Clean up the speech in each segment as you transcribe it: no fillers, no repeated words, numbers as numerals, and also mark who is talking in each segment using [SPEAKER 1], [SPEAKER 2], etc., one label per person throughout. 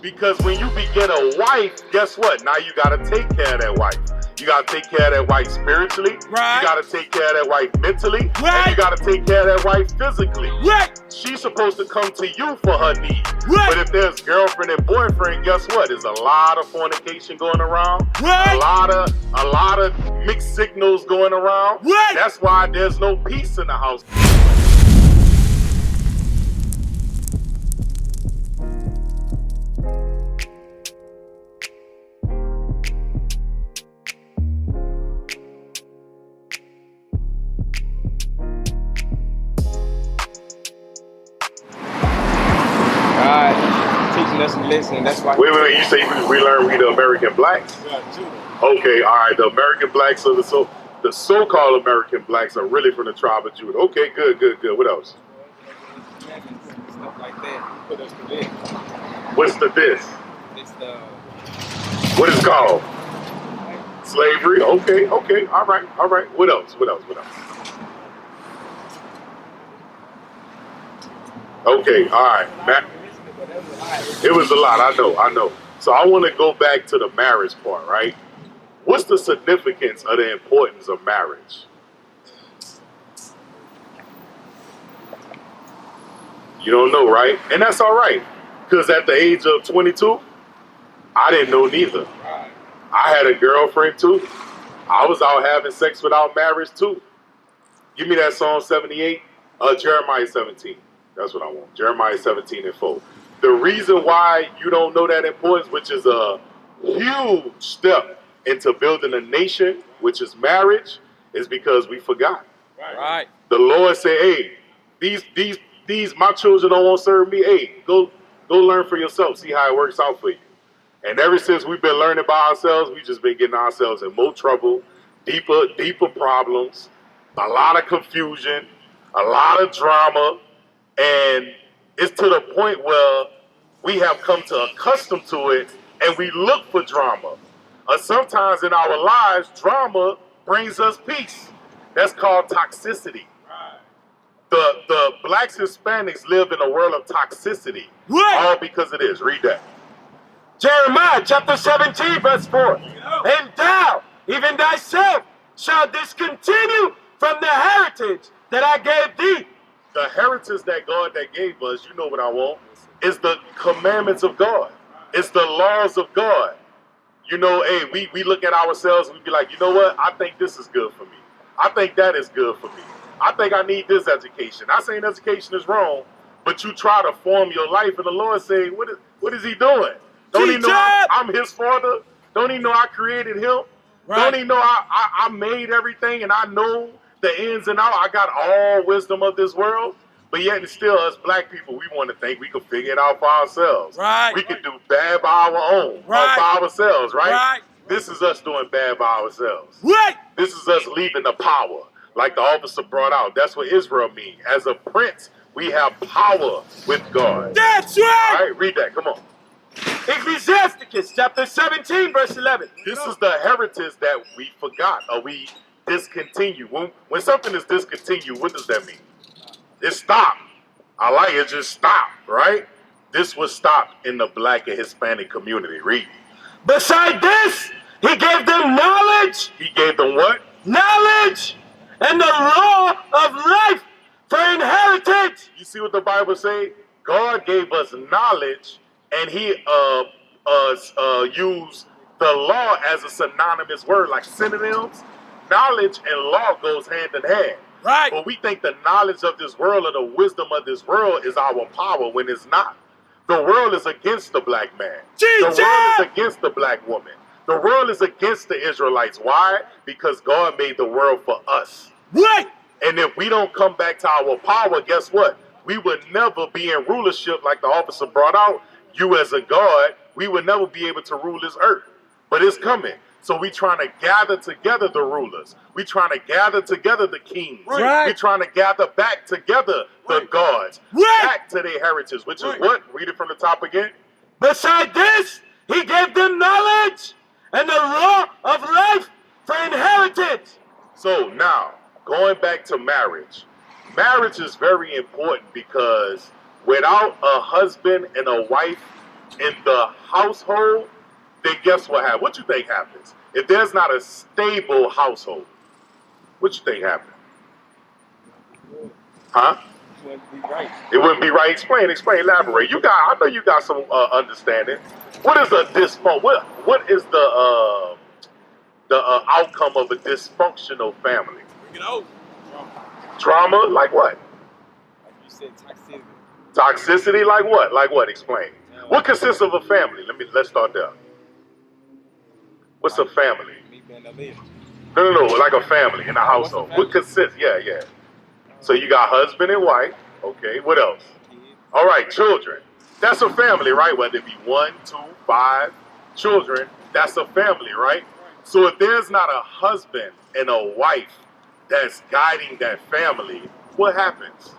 [SPEAKER 1] Because when you beget a wife, guess what? Now you got to take care of that wife. You got to take care of that wife spiritually.
[SPEAKER 2] Right.
[SPEAKER 1] You got to take care of that wife mentally.
[SPEAKER 2] Right.
[SPEAKER 1] And you got to take care of that wife physically.
[SPEAKER 2] Right.
[SPEAKER 1] She's supposed to come to you for her needs.
[SPEAKER 2] Right.
[SPEAKER 1] But if there's girlfriend and boyfriend, guess what? There's a lot of fornication going around.
[SPEAKER 2] Right.
[SPEAKER 1] A lot of mixed signals going around.
[SPEAKER 2] Right.
[SPEAKER 1] That's why there's no peace in the house.
[SPEAKER 3] Teaching us and listening. That's why.
[SPEAKER 1] Wait. You say we learn we the American blacks? Okay, all right. The American blacks are the so-called American blacks are really from the tribe of Judah. Okay, good. What else?
[SPEAKER 3] Stuff like that. Put us to this.
[SPEAKER 1] What's the this?
[SPEAKER 3] It's the.
[SPEAKER 1] What is it called? Slavery. Okay. All right. What else? Okay, all right. It was a lot, I know. So I want to go back to the marriage part, right? What's the significance of the importance of marriage? You don't know, right? And that's all right. Because at the age of 22, I didn't know neither. I had a girlfriend too. I was out having sex without marriage too. Give me that Psalm 78, Jeremiah 17. That's what I want. Jeremiah 17:4. The reason why you don't know that importance, which is a huge step into building a nation, which is marriage, is because we forgot.
[SPEAKER 2] Right.
[SPEAKER 1] The Lord said, hey, these my children don't want to serve me. Hey, go learn for yourself. See how it works out for you. And ever since we've been learning by ourselves, we've just been getting ourselves in more trouble, deeper problems, a lot of confusion, a lot of drama. And it's to the point where we have come to accustom to it and we look for drama. Sometimes in our lives, drama brings us peace. That's called toxicity. The blacks, Hispanics live in a world of toxicity.
[SPEAKER 2] Right.
[SPEAKER 1] All because of this. Read that.
[SPEAKER 4] Jeremiah chapter 17 verse 4. And thou, even thyself, shalt discontinue from the heritage that I gave thee.
[SPEAKER 1] The heritage that God that gave us, you know what I want, is the commandments of God. It's the laws of God. You know, hey, we look at ourselves and we be like, you know what? I think this is good for me. I think that is good for me. I think I need this education. Not saying education is wrong, but you try to form your life and the Lord saying, what is he doing? Don't he know I'm his father? Don't he know I created him?
[SPEAKER 2] Right.
[SPEAKER 1] Don't he know I made everything and I know the ins and outs? I got all wisdom of this world. But yet and still, us black people, we want to think we can figure it out for ourselves.
[SPEAKER 2] Right.
[SPEAKER 1] We can do bad by our own, by ourselves, right? This is us doing bad by ourselves.
[SPEAKER 2] Right.
[SPEAKER 1] This is us leaving the power, like the officer brought out. That's what Israel means. As a prince, we have power with God.
[SPEAKER 2] That's right.
[SPEAKER 1] All right, read that. Come on.
[SPEAKER 4] Ecclesiasticus chapter 17 verse 11.
[SPEAKER 1] This is the heritage that we forgot or we discontinue. When something is discontinued, what does that mean? It stopped. I like it, just stopped, right? This was stopped in the black and Hispanic community. Read.
[SPEAKER 4] Beside this, he gave them knowledge.
[SPEAKER 1] He gave them what?
[SPEAKER 4] Knowledge and the law of life for inheritance.
[SPEAKER 1] You see what the Bible say? God gave us knowledge and he used the law as a synonymous word, like synonyms. Knowledge and law goes hand in hand.
[SPEAKER 2] Right.
[SPEAKER 1] But we think the knowledge of this world or the wisdom of this world is our power when it's not. The world is against the black man.
[SPEAKER 2] Jesus!
[SPEAKER 1] The world is against the black woman. The world is against the Israelites. Why? Because God made the world for us.
[SPEAKER 2] Right.
[SPEAKER 1] And if we don't come back to our power, guess what? We would never be in rulership like the officer brought out. You as a God, we would never be able to rule this earth. But it's coming. So we trying to gather together the rulers. We trying to gather together the kings.
[SPEAKER 2] Right.
[SPEAKER 1] We trying to gather back together the gods.
[SPEAKER 2] Right.
[SPEAKER 1] Back to their heritage, which is what? Read it from the top again.
[SPEAKER 4] Beside this, he gave them knowledge and the law of life for inheritance.
[SPEAKER 1] So now, going back to marriage. Marriage is very important because without a husband and a wife in the household, then guess what happens? What you think happens? If there's not a stable household, what you think happens? Huh?
[SPEAKER 3] It wouldn't be right.
[SPEAKER 1] It wouldn't be right. Explain, elaborate. I know you got some understanding. What is a dysfunction? What is the outcome of a dysfunctional family?
[SPEAKER 3] Bring it over.
[SPEAKER 1] Trauma, like what?
[SPEAKER 3] Like you said, toxicity.
[SPEAKER 1] Toxicity, like what? Like what? Explain. What consists of a family? Let's start there. What's a family?
[SPEAKER 3] Me being a leader.
[SPEAKER 1] No, like a family in a household. What consists? Yeah. So you got husband and wife. Okay, what else?
[SPEAKER 3] Kids.
[SPEAKER 1] All right, children. That's a family, right? Whether it be 1, 2, 5 children, that's a family, right? So if there's not a husband and a wife that's guiding that family, what happens?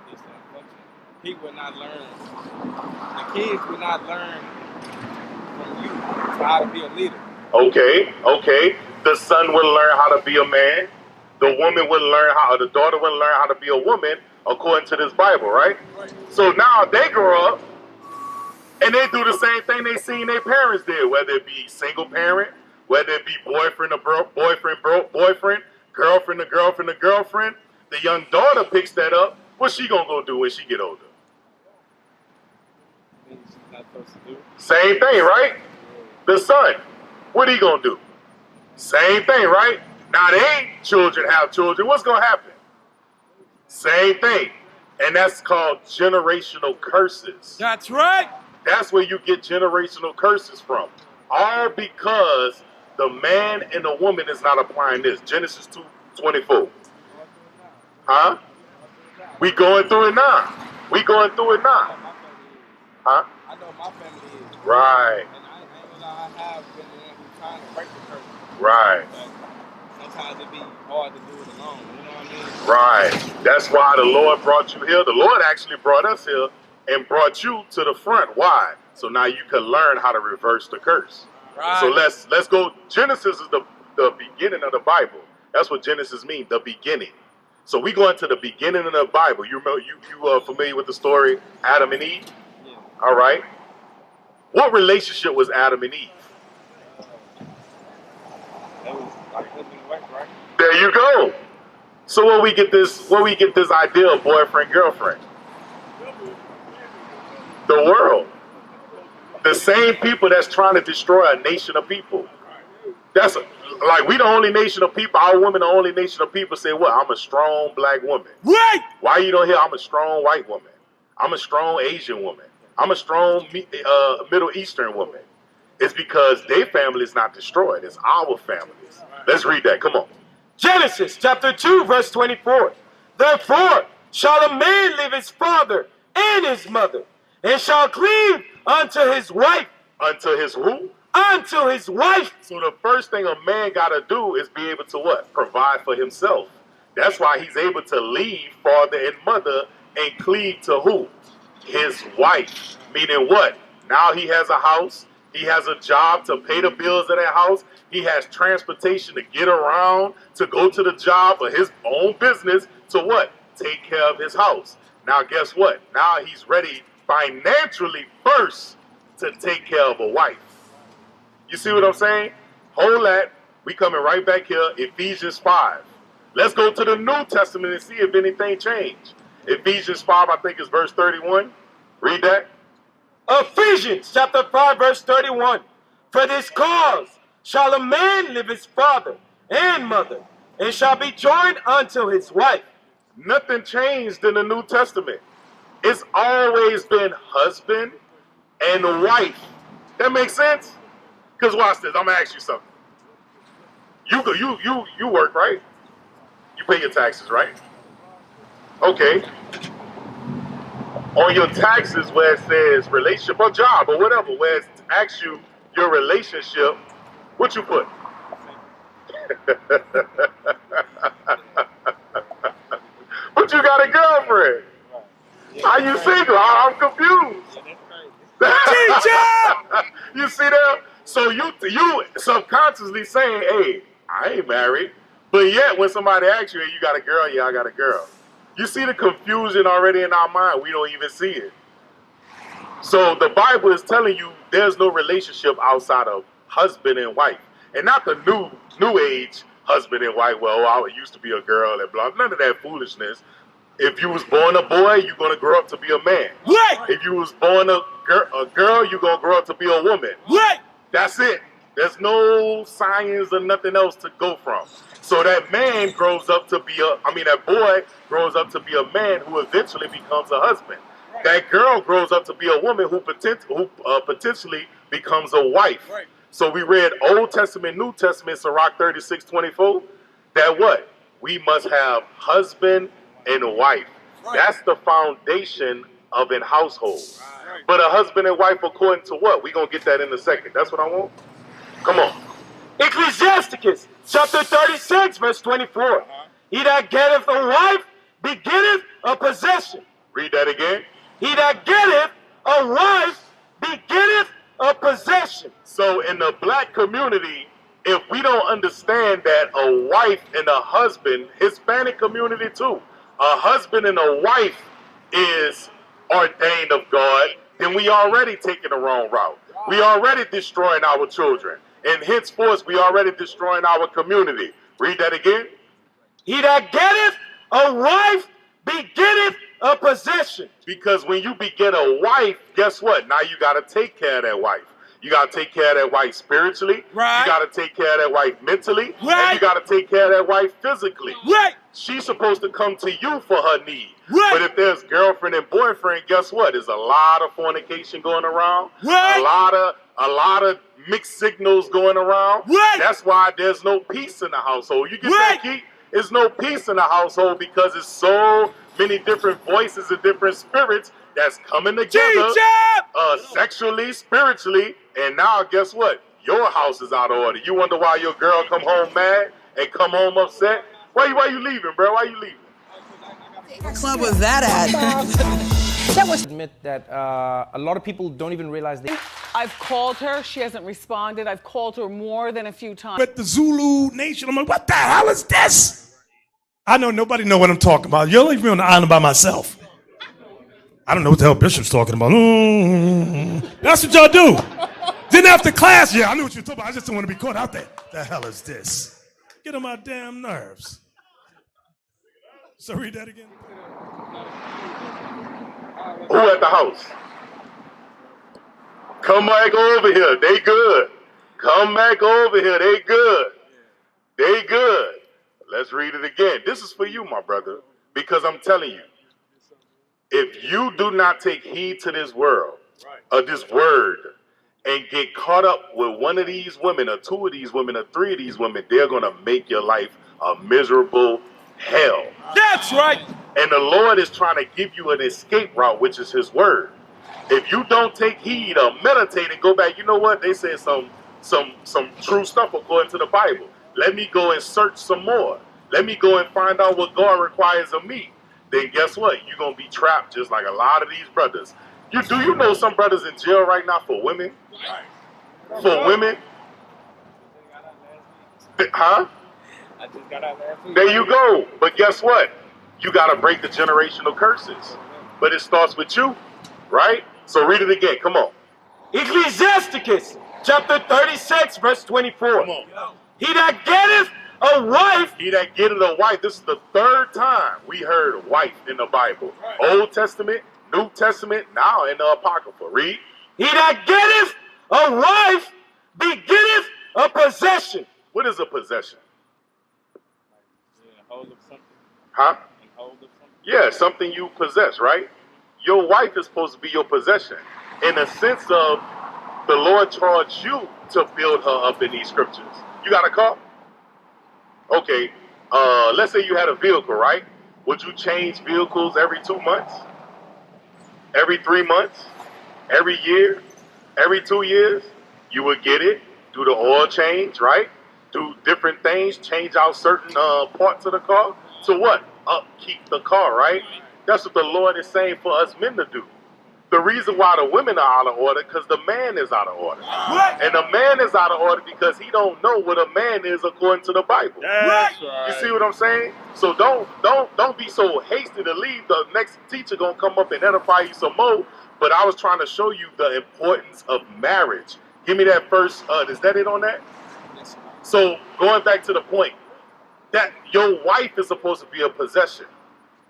[SPEAKER 3] It's unfortunate. People will not learn. The kids will not learn from you how to be a leader.
[SPEAKER 1] Okay. The son will learn how to be a man. The woman will learn the daughter will learn how to be a woman, according to this Bible, right? So now they grow up and they do the same thing they seen their parents did, whether it be single parent, whether it be boyfriend to boyfriend, girlfriend to girlfriend. The young daughter picks that up. What's she gonna go do when she get older?
[SPEAKER 3] Things she's not supposed to do.
[SPEAKER 1] Same thing, right? The son, what he gonna do? Same thing, right? Now they children have children. What's gonna happen? Same thing, and that's called generational curses.
[SPEAKER 3] That's right.
[SPEAKER 1] That's where you get generational curses from. All because the man and the woman is not applying this. Genesis 2:24. Huh? We going through it now. Huh?
[SPEAKER 3] I know my family is.
[SPEAKER 1] Right.
[SPEAKER 3] And I ain't gonna lie, I have been the one who's trying to break the curse.
[SPEAKER 1] Right.
[SPEAKER 3] But sometimes it be hard to do it alone. You know what I mean?
[SPEAKER 1] Right. That's why the Lord brought you here. The Lord actually brought us here and brought you to the front. Why? So now you can learn how to reverse the curse.
[SPEAKER 3] Right.
[SPEAKER 1] So let's go. Genesis is the beginning of the Bible. That's what Genesis means, the beginning. So we go into the beginning of the Bible. You remember, you are familiar with the story Adam and Eve?
[SPEAKER 3] Yeah.
[SPEAKER 1] All right. What relationship was Adam and Eve?
[SPEAKER 3] That was like husband and wife, right?
[SPEAKER 1] There you go. So where we get this idea of boyfriend, girlfriend? The world. The same people that's trying to destroy a nation of people. That's like we the only nation of people. Our women the only nation of people say what? I'm a strong black woman.
[SPEAKER 3] Right.
[SPEAKER 1] Why you don't hear I'm a strong white woman? I'm a strong Asian woman. I'm a strong Middle Eastern woman. It's because their family is not destroyed. It's our families. Let's read that. Come on.
[SPEAKER 4] Genesis chapter 2, verse 24. Therefore shall a man leave his father and his mother, and shall cleave unto his wife.
[SPEAKER 1] Unto his who?
[SPEAKER 4] Unto his wife.
[SPEAKER 1] So the first thing a man got to do is be able to what? Provide for himself. That's why he's able to leave father and mother and cleave to who? His wife. Meaning what? Now he has a house. He has a job to pay the bills of that house. He has transportation to get around, to go to the job or his own business to what? Take care of his house. Now guess what? Now he's ready financially first to take care of a wife. You see what I'm saying? Hold that. We coming right back here, Ephesians 5. Let's go to the New Testament and see if anything changed. Ephesians 5, I think is verse 31. Read that.
[SPEAKER 4] Ephesians chapter 5, verse 31. For this cause shall a man leave his father and mother, and shall be joined unto his wife.
[SPEAKER 1] Nothing changed in the New Testament. It's always been husband and wife. That makes sense? Because watch this. I'm gonna ask you something. You work, right? You pay your taxes, right? Okay. On your taxes, where it says relationship or job or whatever, where it asks you your relationship, what you put? But you got a girlfriend. Are you single? I'm confused. Teacher! You see that? So you subconsciously saying, hey, I ain't married. But yet when somebody asks you, hey, you got a girl? Yeah, I got a girl. You see the confusion already in our mind. We don't even see it. So the Bible is telling you there's no relationship outside of husband and wife, and not the new age husband and wife. Well, I used to be a girl and blah. None of that foolishness. If you was born a boy, you're gonna grow up to be a man.
[SPEAKER 4] Right.
[SPEAKER 1] If you was born a girl, you're gonna grow up to be a woman.
[SPEAKER 4] Right.
[SPEAKER 1] That's it. There's no science or nothing else to go from. So that man grows up to be that boy grows up to be a man who eventually becomes a husband. That girl grows up to be a woman who potentially becomes a wife.
[SPEAKER 3] Right.
[SPEAKER 1] So we read Old Testament, New Testament, Sirach 36:24, that what? We must have husband and wife.
[SPEAKER 3] Right.
[SPEAKER 1] That's the foundation of a household.
[SPEAKER 3] Right.
[SPEAKER 1] But a husband and wife according to what? We're going to get that in a second. That's what I want. Come on.
[SPEAKER 4] Ecclesiasticus chapter 36, verse 24. He that getteth a wife begetteth a possession.
[SPEAKER 1] Read that again.
[SPEAKER 4] He that getteth a wife begetteth a possession.
[SPEAKER 1] So in the black community, if we don't understand that a wife and a husband, Hispanic community too, a husband and a wife is ordained of God, then we already taking the wrong route. We already destroying our children. And henceforth, we already destroying our community. Read that again.
[SPEAKER 4] He that getteth a wife begetteth a possession.
[SPEAKER 1] Because when you beget a wife, guess what? Now you got to take care of that wife. You got to take care of that wife spiritually.
[SPEAKER 4] Right.
[SPEAKER 1] You got to take care of that wife mentally.
[SPEAKER 4] Right.
[SPEAKER 1] And you got to take care of that wife physically.
[SPEAKER 4] Right.
[SPEAKER 1] She's supposed to come to you for her need.
[SPEAKER 4] Right.
[SPEAKER 1] But if there's girlfriend and boyfriend, guess what? There's a lot of fornication going around.
[SPEAKER 4] Right.
[SPEAKER 1] A lot of mixed signals going around.
[SPEAKER 4] Right.
[SPEAKER 1] That's why there's no peace in the household. You get
[SPEAKER 4] Right.
[SPEAKER 1] that, Keith? There's no peace in the household because it's so many different voices and different spirits that's coming together, sexually, spiritually, and now guess what? Your house is out of order. You wonder why your girl come home mad and come home upset? Why you leaving, bro? Why you leaving?
[SPEAKER 2] What club was that at?
[SPEAKER 5] Admit that a lot of people don't even realize they.
[SPEAKER 6] I've called her. She hasn't responded. I've called her more than a few times.
[SPEAKER 7] But the Zulu Nation, I'm like, what the hell is this? I know nobody know what I'm talking about. You'll leave me on the island by myself. I don't know what the hell Bishop's talking about. That's what y'all do. Then after class, yeah, I knew what you were talking about. I just didn't want to be caught out there. The hell is this? Get on my damn nerves. So read that again.
[SPEAKER 1] Who at the house? Come back over here. They good. Come back over here. They good. They good. Let's read it again. This is for you, my brother, because I'm telling you, if you do not take heed to this world, this word, and get caught up with one of these women, or two of these women, or three of these women, they're going to make your life a miserable hell.
[SPEAKER 4] That's right.
[SPEAKER 1] And the Lord is trying to give you an escape route, which is his word. If you don't take heed or meditate and go back, you know what? They said some true stuff according to the Bible. Let me go and search some more. Let me go and find out what God requires of me. Then guess what? You're going to be trapped just like a lot of these brothers. Do you know some brothers in jail right now for women? For women? Huh?
[SPEAKER 3] I just got out last week.
[SPEAKER 1] There you go. But guess what? You got to break the generational curses. But it starts with you, right? So read it again. Come on.
[SPEAKER 4] Ecclesiasticus chapter 36, verse 24.
[SPEAKER 1] Come on.
[SPEAKER 4] He that getteth a wife.
[SPEAKER 1] He that getteth a wife. This is the third time we heard wife in the Bible. Old Testament, New Testament, now in the Apocrypha. Read.
[SPEAKER 4] He that getteth a wife begetteth a possession.
[SPEAKER 1] What is a possession?
[SPEAKER 3] Hold of something.
[SPEAKER 1] Huh?
[SPEAKER 3] Hold of something.
[SPEAKER 1] Yeah, something you possess, right? Your wife is supposed to be your possession. In the sense of the Lord charged you to build her up in these scriptures. You got a car? Okay. Let's say you had a vehicle, right? Would you change vehicles every 2 months? Every 3 months? Every year? Every 2 years? You would get it, do the oil change, right? Do different things, change out certain parts of the car. So what? Upkeep the car, right? That's what the Lord is saying for us men to do. The reason why the women are out of order, because the man is out of order.
[SPEAKER 4] Right.
[SPEAKER 1] And the man is out of order because he don't know what a man is according to the Bible.
[SPEAKER 3] That's right.
[SPEAKER 1] You see what I'm saying? So don't be so hasty to leave. The next teacher gonna come up and edify you some more. But I was trying to show you the importance of marriage. Give me that first, is that it on that?
[SPEAKER 3] Yes, sir.
[SPEAKER 1] So going back to the point, that your wife is supposed to be a possession.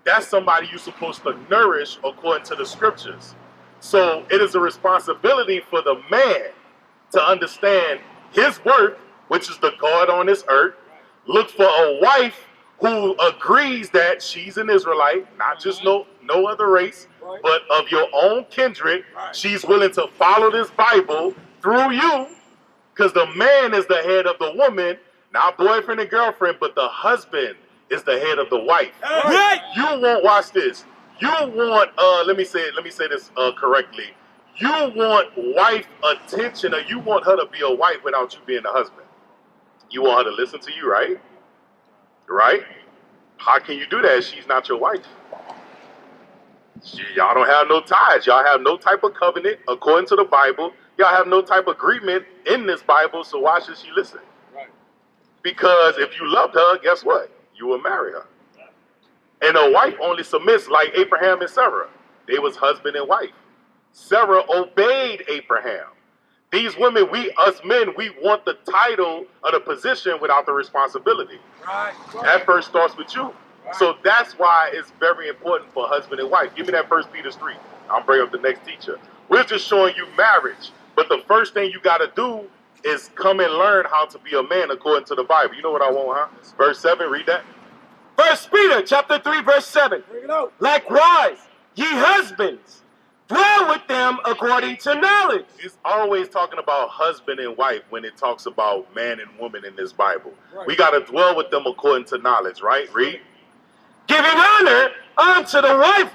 [SPEAKER 1] That's somebody you're supposed to nourish according to the scriptures. So it is a responsibility for the man to understand his worth, which is the God on this earth. Look for a wife who agrees that she's an Israelite, not just no other race, but of your own kindred. She's willing to follow this Bible through you, because the man is the head of the woman, not boyfriend and girlfriend, but the husband is the head of the wife.
[SPEAKER 4] Right.
[SPEAKER 1] You won't watch this. You want let me say this correctly. You want wife attention, or you want her to be a wife without you being a husband. You want her to listen to you, right? Right? How can you do that if she's not your wife? Y'all don't have no ties. Y'all have no type of covenant according to the Bible. Y'all have no type of agreement in this Bible, so why should she listen?
[SPEAKER 3] Right.
[SPEAKER 1] Because if you loved her, guess what? You will marry her. And a wife only submits like Abraham and Sarah. They was husband and wife. Sarah obeyed Abraham. These women, us men, we want the title or the position without the responsibility.
[SPEAKER 3] Right.
[SPEAKER 1] That first starts with you. So that's why it's very important for husband and wife. Give me that 1 Peter 3. I'll bring up the next teacher. We're just showing you marriage. But the first thing you got to do is come and learn how to be a man according to the Bible. You know what I want, huh? Verse 7, read that.
[SPEAKER 4] 1 Peter chapter 3, verse 7.
[SPEAKER 3] Bring it out.
[SPEAKER 4] Likewise, ye husbands, dwell with them according to knowledge.
[SPEAKER 1] It's always talking about husband and wife when it talks about man and woman in this Bible.
[SPEAKER 3] Right.
[SPEAKER 1] We got to dwell with them according to knowledge, right? Read.
[SPEAKER 4] Giving honor unto the wife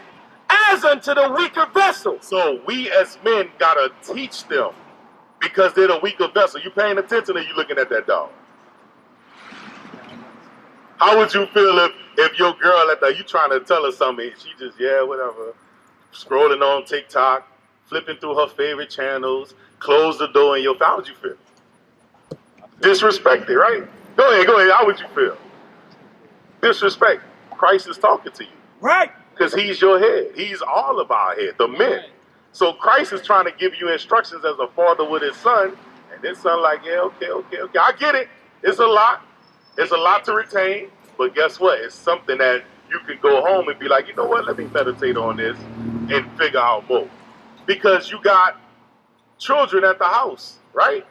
[SPEAKER 4] as unto the weaker vessel.
[SPEAKER 1] So we as men got to teach them because they're the weaker vessel. You paying attention or you looking at that dog? How would you feel if your girl you trying to tell her something, and she just, yeah, whatever, scrolling on TikTok, flipping through her favorite channels, close the door in your face? How would you feel? Disrespected, right? Go ahead. How would you feel? Disrespect. Christ is talking to you.
[SPEAKER 4] Right.
[SPEAKER 1] Because he's your head. He's all of our head, the men. So Christ is trying to give you instructions as a father with his son. And his son like, yeah, okay. I get it. It's a lot. It's a lot to retain. But guess what? It's something that you can go home and be like, you know what? Let me meditate on this and figure out more. Because you got children at the house, right?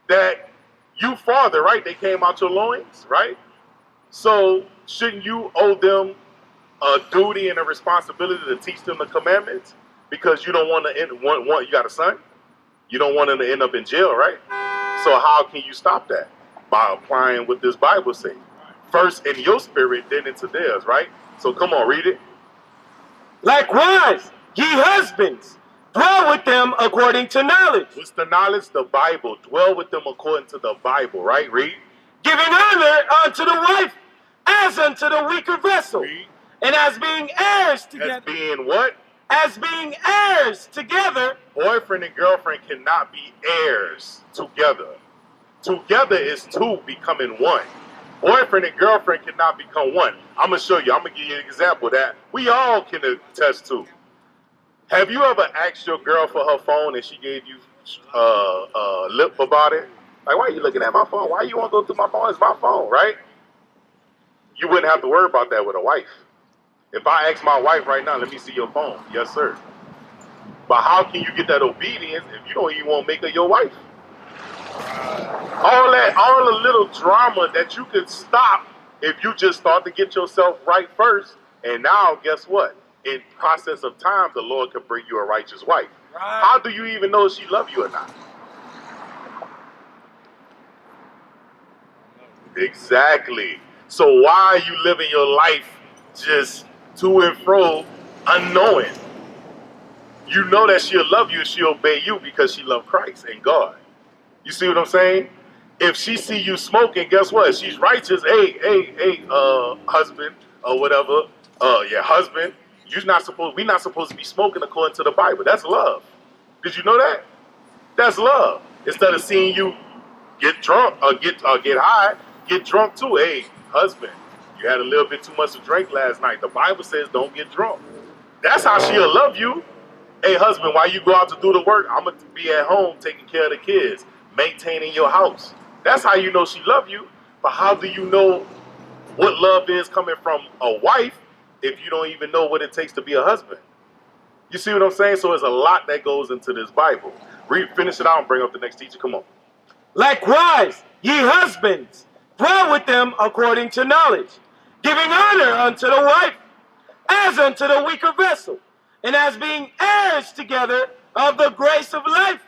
[SPEAKER 1] That you father, right? They came out your loins, right? So shouldn't you owe them a duty and a responsibility to teach them the commandments? Because you don't want to you got a son? You don't want them to end up in jail, right? So how can you stop that? By applying what this Bible says. First in your spirit, then into theirs, right? So come on, read it.
[SPEAKER 4] Likewise, ye husbands, dwell with them according to knowledge.
[SPEAKER 1] What's the knowledge? The Bible. Dwell with them according to the Bible, right? Read.
[SPEAKER 4] Giving honor unto the wife as unto the weaker vessel.
[SPEAKER 1] Read.
[SPEAKER 4] And as being heirs together.
[SPEAKER 1] As being what?
[SPEAKER 4] As being heirs together.
[SPEAKER 1] Boyfriend and girlfriend cannot be heirs together. Together is two becoming one. Boyfriend and girlfriend cannot become one. I'm going to show you. I'm going to give you an example that we all can attest to. Have you ever asked your girl for her phone and she gave you lip about it? Like, why are you looking at my phone? Why you want to go through my phone? It's my phone, right? You wouldn't have to worry about that with a wife. If I ask my wife right now, let me see your phone. Yes, sir. But how can you get that obedience if you don't even want to make her your wife? All the little drama that you could stop if you just start to get yourself right first. And now, guess what? In process of time, the Lord can bring you a righteous wife.
[SPEAKER 4] Right.
[SPEAKER 1] How do you even know if she loves you or not? Exactly. So why are you living your life just to and fro unknowing? You know that she'll love you and she'll obey you because she loves Christ and God. You see what I'm saying? If she see you smoking, guess what? She's righteous. Hey, husband or whatever. Husband. We're not supposed to be smoking according to the Bible. That's love. Did you know that? That's love. Instead of seeing you get drunk or get high, get drunk too. Hey, husband, you had a little bit too much to drink last night. The Bible says don't get drunk. That's how she'll love you. Hey, husband, while you go out to do the work, I'm going to be at home taking care of the kids, maintaining your house. That's how you know she love you. But how do you know what love is coming from a wife if you don't even know what it takes to be a husband? You see what I'm saying? So there's a lot that goes into this Bible. Finish it out and bring up the next teacher. Come on.
[SPEAKER 4] Likewise, ye husbands, dwell with them according to knowledge, giving honor unto the wife, as unto the weaker vessel, and as being heirs together of the grace of life,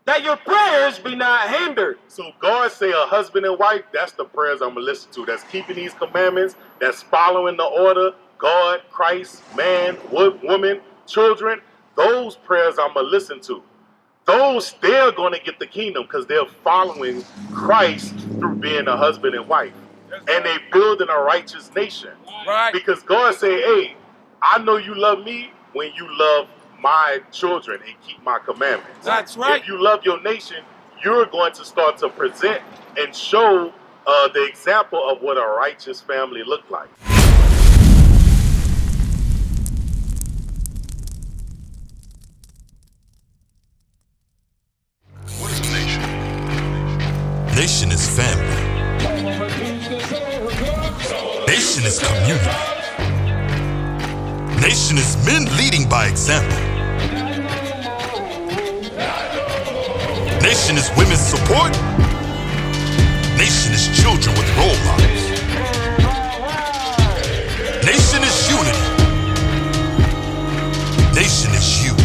[SPEAKER 4] that your prayers be not hindered.
[SPEAKER 1] So God say a husband and wife, that's the prayers I'm going to listen to. That's keeping these commandments, that's following the order, God, Christ, man, woman, children. Those prayers I'm going to listen to. Those, they're going to get the kingdom because they're following Christ through being a husband and wife. And they building a righteous nation.
[SPEAKER 3] Right.
[SPEAKER 1] Because God say, hey, I know you love me when you love my children and keep my commandments.
[SPEAKER 3] That's right.
[SPEAKER 1] If you love your nation, you're going to start to present and show the example of what a righteous family look like.
[SPEAKER 8] What is a nation? Nation is family. Nation is community. Nation is men leading by example. Nation is women's support. Nation is children with role models. Nation is unity. Nation is you.